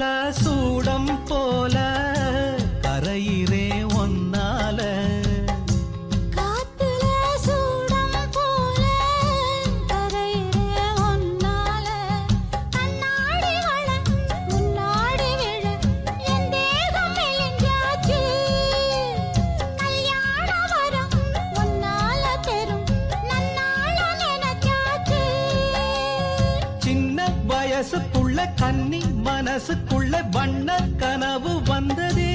காத்துல சூடம் போல கரையிறே ஒன்னால காத்துல சூடம் போல கரையிறே ஒன்னால கண்ணாடி வள முன்னாடி விழ என் தேகம் மெலிஞ்சாச்சு கல்யாண வரம் ஒன்னால பெரும் நன்னால நினைச்சாச்சு சின்ன வயசுக்குள்ள கன்னி மனசுக்குள்ள வண்ண கனவு வந்ததே